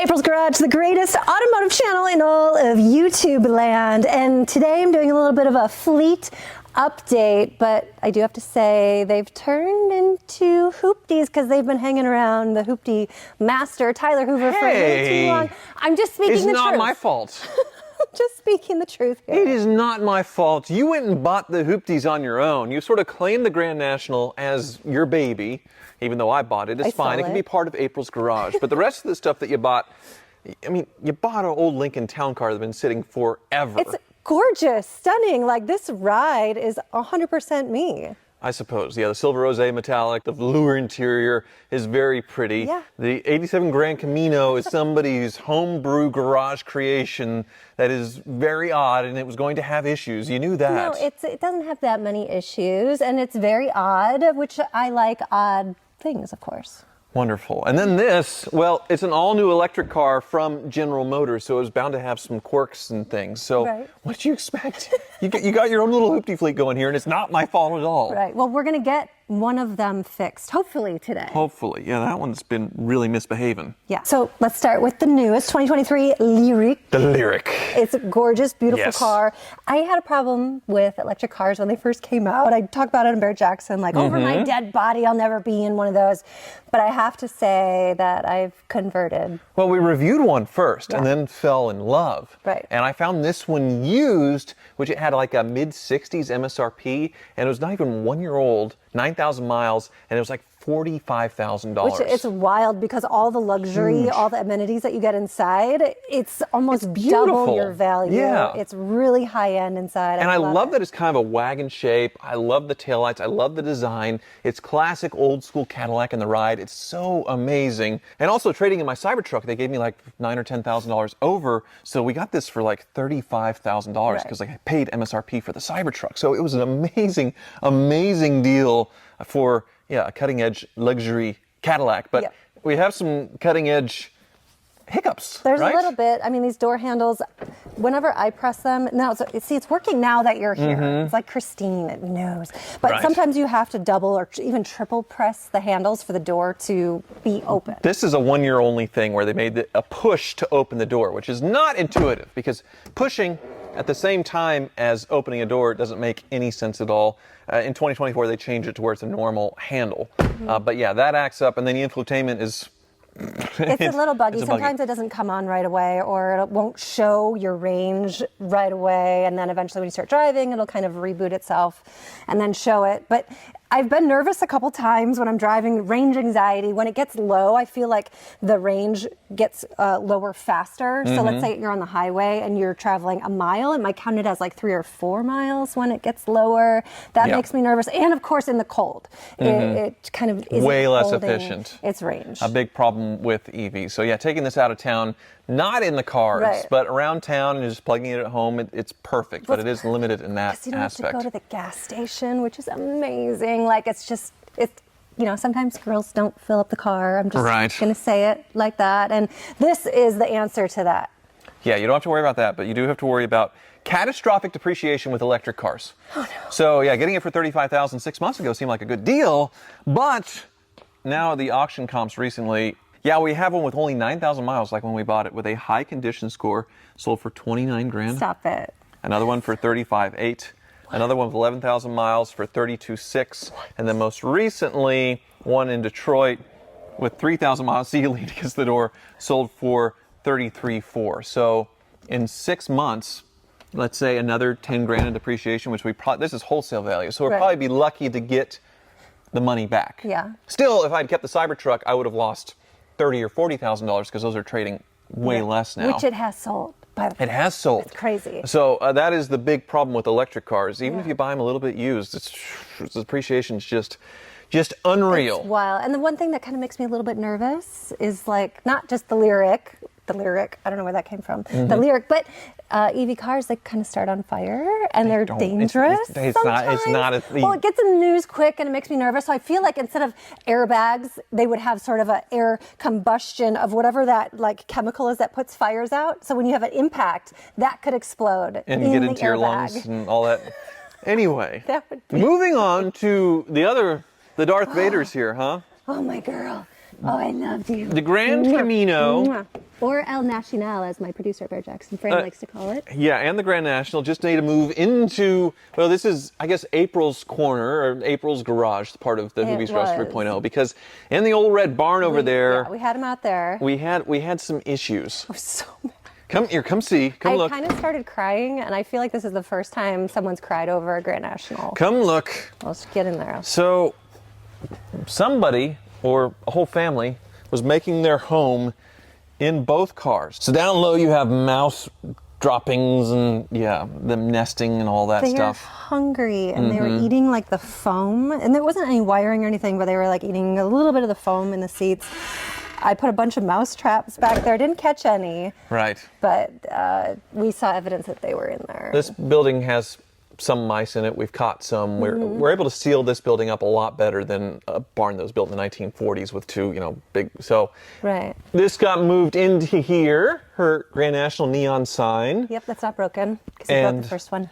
April's Garage, the greatest automotive channel in all of YouTube land. And today I'm doing a little bit of a fleet update, but I do have to say they've turned into hoopties because they've been hanging around the hooptie master, Tyler Hoover, for way too long. I'm just speaking the truth. It's not my fault. Just speaking the truth here. It is not my fault. You went and bought the hoopties on your own. You sort of claimed the Grand National as your baby, even though I bought it. It's fine. It can be part of April's Garage. But the rest of the stuff that you bought, I mean, you bought an old Lincoln Town Car that's been sitting forever. It's gorgeous, stunning. Like, this ride is 100% me. I suppose. Yeah, the silver rose metallic, the velour interior is very pretty. Yeah. The 87 Grand Camino is somebody's homebrew garage creation that is very odd, and it was going to have issues. You knew that. No, it doesn't have that many issues, and it's very odd, which I like odd things, of course. Wonderful. And then this, well, it's an all-new electric car from General Motors, so it was bound to have some quirks and things. So what did you expect? You got your own little hoopty fleet going here, and it's not my fault at all. Right. Well, we're going to get one of them fixed, hopefully today. Hopefully. Yeah, that one's been really misbehaving. Yeah. So let's start with the newest 2023 Lyriq. The Lyriq. It's a gorgeous, beautiful car. I had a problem with electric cars when they first came out. I talked about it in Bear Jackson, like, over my dead body, I'll never be in one of those. But I have to say that I've converted. Well, we reviewed one first and then fell in love. Right. And I found this one used, which it had like a mid-60s MSRP, and it was not even 1 year old, 9,000 miles, and it was like $45,000. Which it's wild because all the luxury, all the amenities that you get inside, it's almost double your value. Yeah. It's really high end inside. And I love that it's kind of a wagon shape. I love the taillights. I love the design. It's classic old school Cadillac in the ride. It's so amazing. And also trading in my Cybertruck, they gave me like $9,000 or $10,000 over. So we got this for like $35,000 because I paid MSRP for the Cybertruck. So it was an amazing, amazing deal for a cutting-edge luxury Cadillac, but we have some cutting-edge hiccups. There's a little bit. I mean, these door handles, whenever I press them, now, it's working now that you're here. It's like Christine, it knows. But sometimes you have to double or even triple press the handles for the door to be open. This is a 1 year only thing where they made a push to open the door, which is not intuitive because pushing at the same time as opening a door doesn't make any sense at all. In 2024, they changed it to where it's a normal handle. But yeah, that acts up, and then the infotainment is... It's a little buggy. Sometimes it doesn't come on right away, or it won't show your range right away, and then eventually when you start driving, it'll kind of reboot itself and then show it. But I've been nervous a couple times when I'm driving, range anxiety. When it gets low, I feel like the range gets lower faster. So let's say you're on the highway and you're traveling a mile, it might count it as like 3 or 4 miles when it gets lower. That makes me nervous. And of course in the cold, it kind of isn't way less holding efficient. Its range. A big problem with EVs. So yeah, taking this out of town, not in the cars, but around town and just plugging it at home, it's perfect. But it is limited in that aspect. You don't have to go to the gas station, which is amazing. Like, it's you know, sometimes girls don't fill up the car. I'm just going to say it like that. And this is the answer to that. Yeah, you don't have to worry about that, but you do have to worry about catastrophic depreciation with electric cars. Oh, no. So yeah, getting it for $35,000 6 months ago seemed like a good deal, but now the auction comps recently, we have one with only 9,000 miles, like when we bought it, with a high condition score, sold for $29,000. Stop it. Another one for $35,800. Another one with 11,000 miles for $32,600. And then most recently, one in Detroit with 3,000 miles, see you lean against the door, sold for $33,400. So in 6 months, let's say another $10,000 in depreciation, which this is wholesale value. So we'll probably be lucky to get the money back. Yeah. Still, if I'd kept the Cybertruck, I would have lost $30,000 or $40,000 because those are trading way less now. Which it has sold. It has sold. It's crazy. So that is the big problem with electric cars. Even if you buy them a little bit used, the depreciation is just unreal. It's wild. And the one thing that kind of makes me a little bit nervous is like not just the Lyriq, I don't know where that came from, the Lyriq, but EV cars, they kind of start on fire and they're dangerous. It's not well, it gets in the news quick and it makes me nervous. So I feel like instead of airbags, they would have sort of an air combustion of whatever that like chemical is that puts fires out. So when you have an impact, that could explode. And you get into your lungs and all that. Anyway, moving on to the Darth Vaders here, huh? Oh, my girl. Oh, I loved you. The Grand Camino Or El Nacional, as my producer Bear Jackson Frame likes to call it. Yeah, and the Grand National just need to move into, well, this is, I guess, April's Corner, or April's Garage, part of the Hoovie Strauss 3.0, because in the old red barn over there... Yeah, we had him out there. We had some issues. I was so mad. Come here, come see, come look. I kind of started crying, and I feel like this is the first time someone's cried over a Grand National. Come look. Let's get in there. So, somebody, or a whole family, was making their home in both cars. So down low you have mouse droppings and, yeah, them nesting and all that stuff. They were hungry, and they were eating like the foam, and there wasn't any wiring or anything, but they were like eating a little bit of the foam in the seats. I put a bunch of mouse traps back there, didn't catch any. Right. But we saw evidence that they were in there. This building has some mice in it. We've caught some. We're able to seal this building up a lot better than a barn that was built in the 1940s with two, big. So right. This got moved into here. Her Grand National neon sign. Yep, that's not broken because we broke the first one.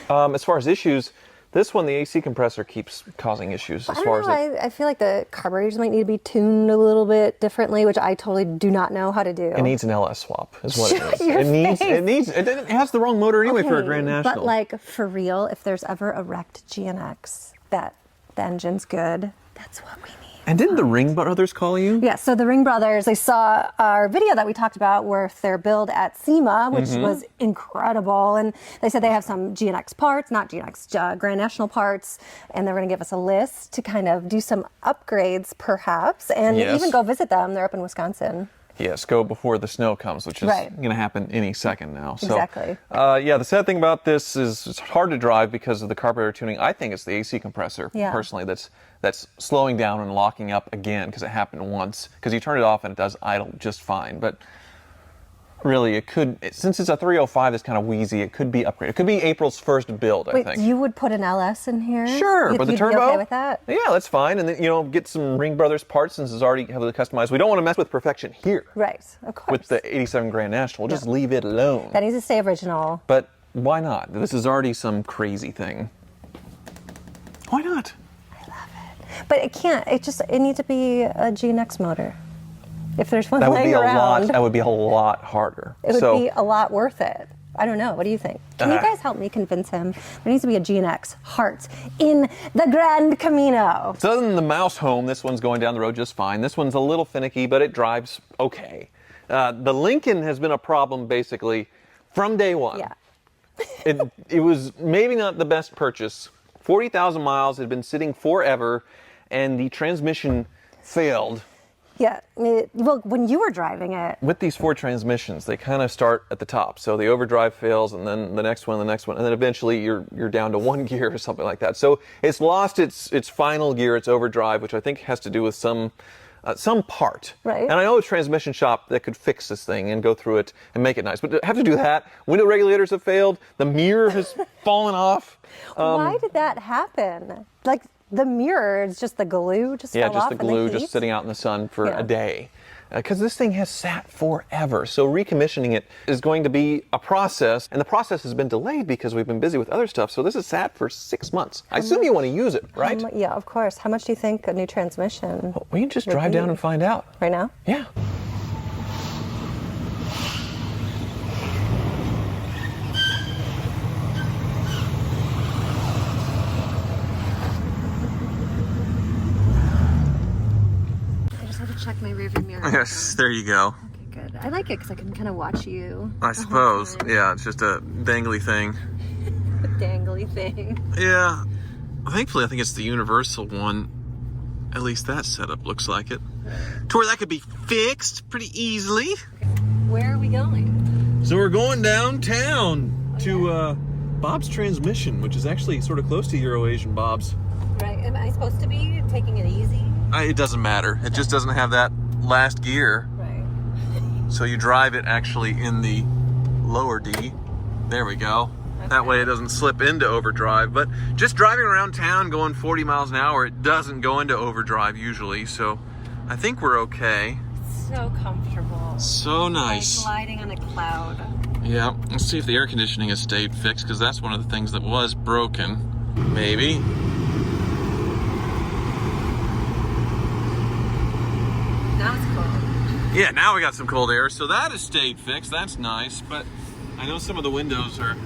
As far as issues, this one, the AC compressor keeps causing issues. I feel like the carburetors might need to be tuned a little bit differently, which I totally do not know how to do. It needs an LS swap, is what Shut it is. your It has the wrong motor anyway for a Grand National. But like for real, if there's ever a wrecked GNX that the engine's good, that's what we need. And didn't the Ring Brothers call you? Yeah, so the Ring Brothers, they saw our video that we talked about with their build at SEMA, which was incredible. And they said they have some GNX parts, not GNX, Grand National parts, and they're going to give us a list to kind of do some upgrades perhaps, and even go visit them. They're up in Wisconsin. Yes, go before the snow comes, which is going to happen any second now. So, exactly. Yeah, the sad thing about this is it's hard to drive because of the carburetor tuning. I think it's the AC compressor, personally, that's slowing down and locking up again because it happened once. Because you turn it off and it does idle just fine. But really, since it's a 305 that's kind of wheezy, it could be upgraded. It could be April's first build, I think. Wait, you would put an LS in here? Sure, but the turbo? You'd be okay with that? Yeah, that's fine. And then, get some Ring Brothers parts since it's already heavily customized. We don't want to mess with perfection here. Right, of course. With the 87 Grand National. We'll just leave it alone. That needs to stay original. But why not? This is already some crazy thing. Why not? I love it. But it needs to be a GNX motor. If there's one laying around. That would be a lot harder. It would be a lot worth it. I don't know. What do you think? Can you guys help me convince him? There needs to be a GNX Heart in the Grand Camino. So other than the mouse home, this one's going down the road just fine. This one's a little finicky, but it drives okay. The Lincoln has been a problem basically from day one. Yeah. It was maybe not the best purchase. 40,000 miles, it had been sitting forever, and the transmission failed. Yeah, well, when you were driving it. With these 4 transmissions, they kind of start at the top. So the overdrive fails, and then the next one, and then eventually you're down to 1 gear or something like that. So it's lost its final gear, its overdrive, which I think has to do with some part. Right. And I know a transmission shop that could fix this thing and go through it and make it nice. But to have to do that, window regulators have failed, the mirror has fallen off. Why did that happen? Like, the mirror is just the glue just fell off. Yeah, just the glue just sitting out in the sun for a day. Because this thing has sat forever. So recommissioning it is going to be a process, and the process has been delayed because we've been busy with other stuff. So this is sat for 6 months. I assume you want to use it, right? Yeah, of course. How much do you think a new transmission? Well, we can just drive down and find out. Right now? Yeah. Check my rearview mirror. Yes, there you go. Okay, good. I like it because I can kind of watch you. I suppose. Yeah, it's just a dangly thing. A dangly thing. Yeah. Thankfully, I think it's the universal one. At least that setup looks like it. To where that could be fixed pretty easily. Okay. Where are we going? So we're going downtown to Bob's Transmission, which is actually sort of close to Euro-Asian Bob's. Right. Am I supposed to be taking it easy? It doesn't matter. It just doesn't have that last gear. Right. So you drive it actually in the lower D. There we go. Okay. That way it doesn't slip into overdrive. But just driving around town going 40 miles an hour, it doesn't go into overdrive usually. So I think we're okay. It's so comfortable. So nice. Like gliding on a cloud. Yeah. Let's see if the air conditioning has stayed fixed, because that's one of the things that was broken. Maybe. Now it's cool. Yeah, now we got some cold air, so that has stayed fixed. That's nice, but I know some of the windows are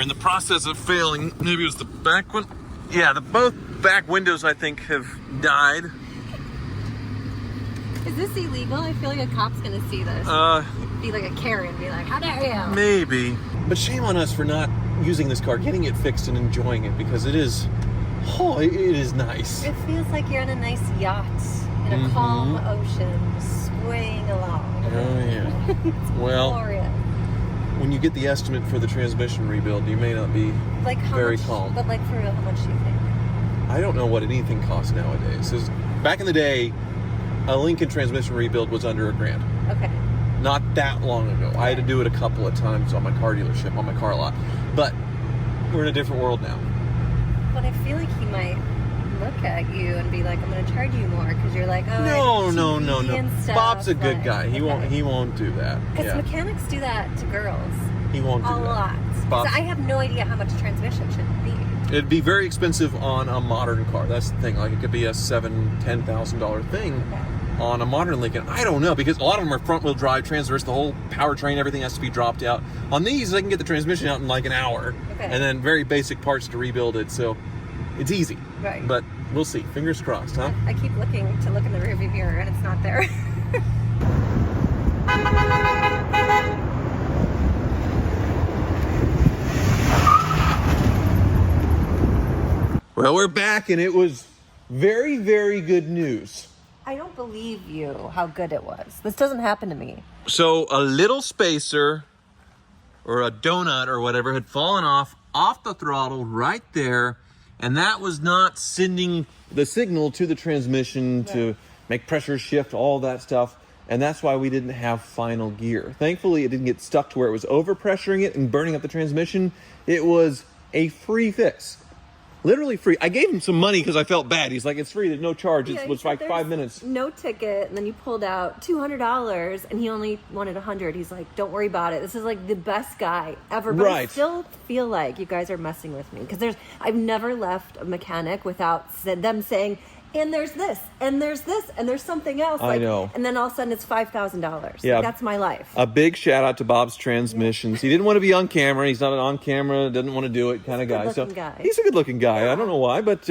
in the process of failing. Maybe it was the back one. Yeah, both back windows I think have died. Is this illegal? I feel like a cop's gonna see this. Be like a Karen, be like, how dare you? Maybe. But shame on us for not using this car, getting it fixed and enjoying it, because it is nice. It feels like you're on a nice yacht in a calm ocean, swaying along. Oh yeah. It's well, glorious. When you get the estimate for the transmission rebuild, you may not be Like how very much, calm. But like for real, how much do you think? I don't know what anything costs nowadays. Back in the day, a Lincoln transmission rebuild was under $1,000. Okay. Not that long ago. I had to do it a couple of times on my car dealership, on my car lot. But we're in a different world now. But I feel like he might look at you and be like, I'm going to charge you more because you're like, oh, No. and stuff, Bob's a good like, guy. He won't do that. Because mechanics do that to girls. He won't do a that. lot. So I have no idea how much a transmission should be. It'd be very expensive on a modern car. That's the thing. Like, it could be a $7,000-$10,000 thing on a modern Lincoln. I don't know, because a lot of them are front-wheel drive, transverse, the whole powertrain, everything has to be dropped out. On these, they can get the transmission out in like an hour, and then very basic parts to rebuild it. So it's easy. Right. But we'll see. Fingers crossed, huh? I keep looking to look in the rearview mirror, and it's not there. Well, we're back, and it was very, very good news. I don't believe you how good it was. This doesn't happen to me. So a little spacer or a donut or whatever had fallen off the throttle right there, and that was not sending the signal to the transmission to make pressure shift, all that stuff. And that's why we didn't have final gear. Thankfully, it didn't get stuck to where it was overpressuring it and burning up the transmission. It was a free fix. Literally free. I gave him some money because I felt bad. He's like, it's free, there's no charge. It was like 5 minutes. No ticket, and then you pulled out $200, and he only wanted $100. He's like, don't worry about it. This is like the best guy ever. But I still feel like you guys are messing with me, because I've never left a mechanic without them saying, and there's this, and there's this, and there's something else. I know. And then all of a sudden it's $5,000. Yeah. Like, that's my life. A big shout out to Bob's Transmissions. He didn't want to be on camera. He's not an on camera, doesn't want to do it kind of guy. He's a good looking guy. I don't know why, but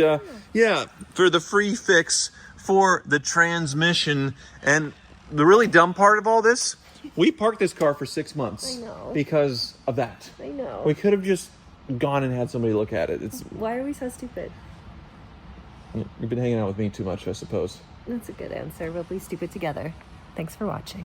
yeah, for the free fix for the transmission. And the really dumb part of all this, we parked this car for 6 months. I know. Because of that. I know. We could have just gone and had somebody look at it. Why are we so stupid? You've been hanging out with me too much, I suppose. That's a good answer. We'll be stupid together. Thanks for watching.